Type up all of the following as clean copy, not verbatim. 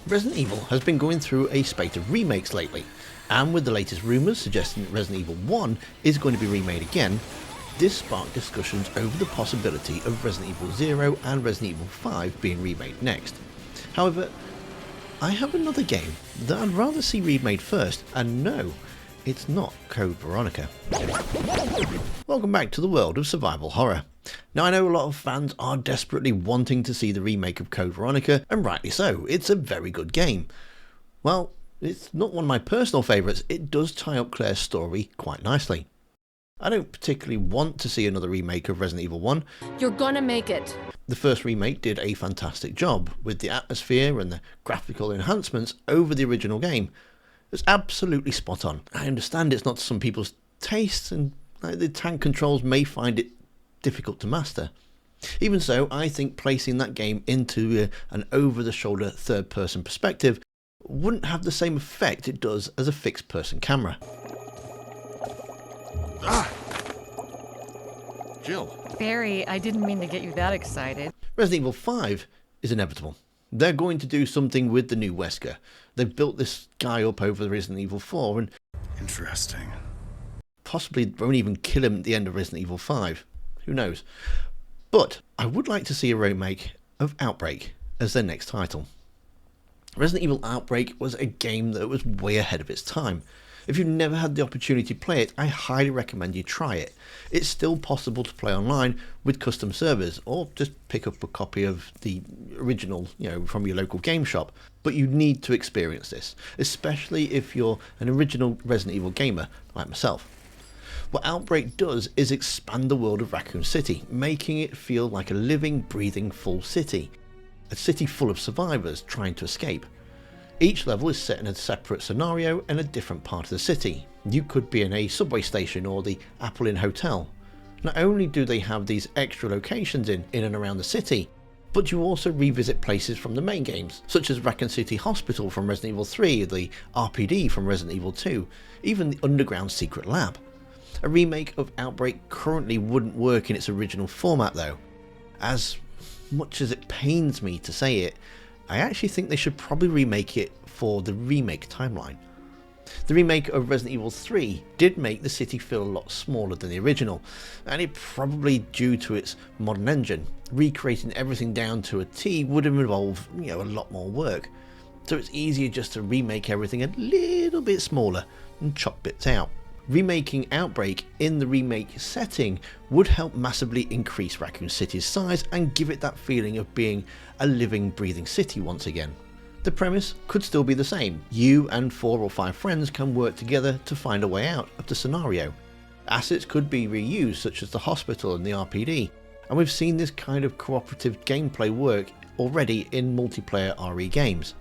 Resident Evil has been going through a spate of remakes lately, and with the latest rumours suggesting that Resident Evil 1 is going to be remade again, this sparked discussions over the possibility of Resident Evil 0 and Resident Evil 5 being remade next. However, I have another game that I'd rather see remade first, and no, it's not Code Veronica. Welcome back to the world of survival horror. Now, I know a lot of fans are desperately wanting to see the remake of Code Veronica, and rightly so. It's a very good game. Well, it's not one of my personal favourites. It does tie up Claire's story quite nicely. I don't particularly want to see another remake of Resident Evil 1. You're gonna make it. The first remake did a fantastic job with the atmosphere and the graphical enhancements over the original game. It's absolutely spot on. I understand it's not to some people's tastes, and the tank controls may find it difficult to master. Even so, I think placing that game into an over-the-shoulder third-person perspective wouldn't have the same effect it does as a fixed-person camera. Ah! Jill. Barry, I didn't mean to get you that excited. Resident Evil 5 is inevitable. They're going to do something with the new Wesker. They've built this guy up over Resident Evil 4 and Interesting. possibly won't even kill him at the end of Resident Evil 5. Who knows? But I would like to see a remake of Outbreak as their next title. Resident Evil Outbreak was a game that was way ahead of its time. If you've never had the opportunity to play it, I highly recommend you try it. It's still possible to play online with custom servers, or just pick up a copy of the original, from your local game shop. But you need to experience this, especially if you're an original Resident Evil gamer like myself. What Outbreak does is expand the world of Raccoon City, making it feel like a living, breathing, full city. A city full of survivors trying to escape. Each level is set in a separate scenario in a different part of the city. You could be in a subway station or the Apple Inn Hotel. Not only do they have these extra locations in and around the city, but you also revisit places from the main games, such as Raccoon City Hospital from Resident Evil 3, the RPD from Resident Evil 2, even the underground secret lab. A remake of Outbreak currently wouldn't work in its original format though. As much as it pains me to say it, I actually think they should probably remake it for the remake timeline. The remake of Resident Evil 3 did make the city feel a lot smaller than the original, and it probably due to its modern engine. Recreating everything down to a T would have involved a lot more work. So it's easier just to remake everything a little bit smaller and chop bits out. Remaking Outbreak in the remake setting would help massively increase Raccoon City's size and give it that feeling of being a living, breathing city once again. The premise could still be the same. You and 4 or 5 friends can work together to find a way out of the scenario. Assets could be reused, such as the hospital and the RPD, and we've seen this kind of cooperative gameplay work already in multiplayer RE games.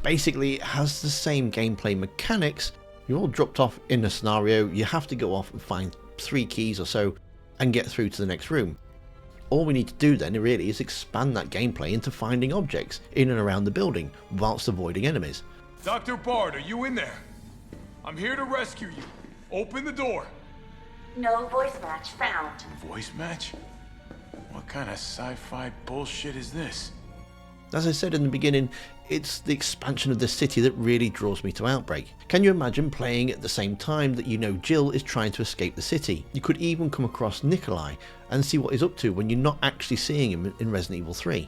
Basically, it has the same gameplay mechanics. You're all dropped off in a scenario, you have to go off and find 3 keys or so and get through to the next room. All we need to do then really is expand that gameplay into finding objects in and around the building whilst avoiding enemies. Dr. Bard, are you in there? I'm here to rescue you. Open the door. No voice match found. Voice match? What kind of sci-fi bullshit is this? As I said in the beginning, it's the expansion of the city that really draws me to Outbreak. Can you imagine playing at the same time that Jill is trying to escape the city? You could even come across Nikolai and see what he's up to when you're not actually seeing him in Resident Evil 3.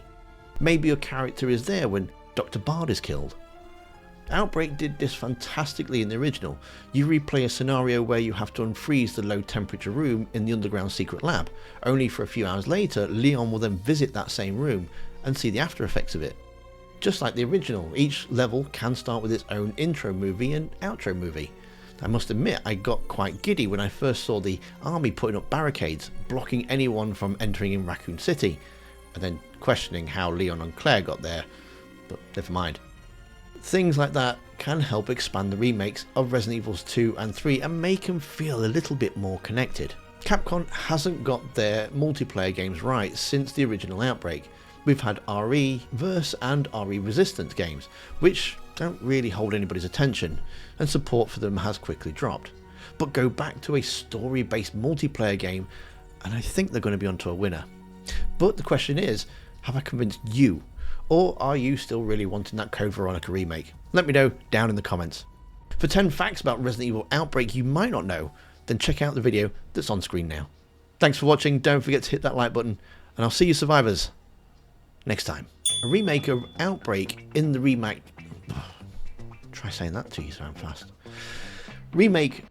Maybe your character is there when Dr. Bard is killed. Outbreak did this fantastically in the original. You replay a scenario where you have to unfreeze the low temperature room in the underground secret lab, only for a few hours later Leon will then visit that same room and see the after effects of it. Just like the original, each level can start with its own intro movie and outro movie. I must admit I got quite giddy when I first saw the army putting up barricades, blocking anyone from entering in Raccoon City, and then questioning how Leon and Claire got there, but never mind. Things like that can help expand the remakes of Resident Evils 2 and 3 and make them feel a little bit more connected. Capcom hasn't got their multiplayer games right since the original Outbreak. We've had RE-verse and RE-resistant games, which don't really hold anybody's attention, and support for them has quickly dropped. but go back to a story-based multiplayer game, and I think they're going to be onto a winner. But the question is, have I convinced you? Or are you still really wanting that Code Veronica remake? Let me know down in the comments. For 10 facts about Resident Evil Outbreak you might not know, then check out the video that's on screen now. Thanks for watching, don't forget to hit that like button, and I'll see you survivors next time. A remake of Outbreak in the remake... Try saying that to you so fast. Remake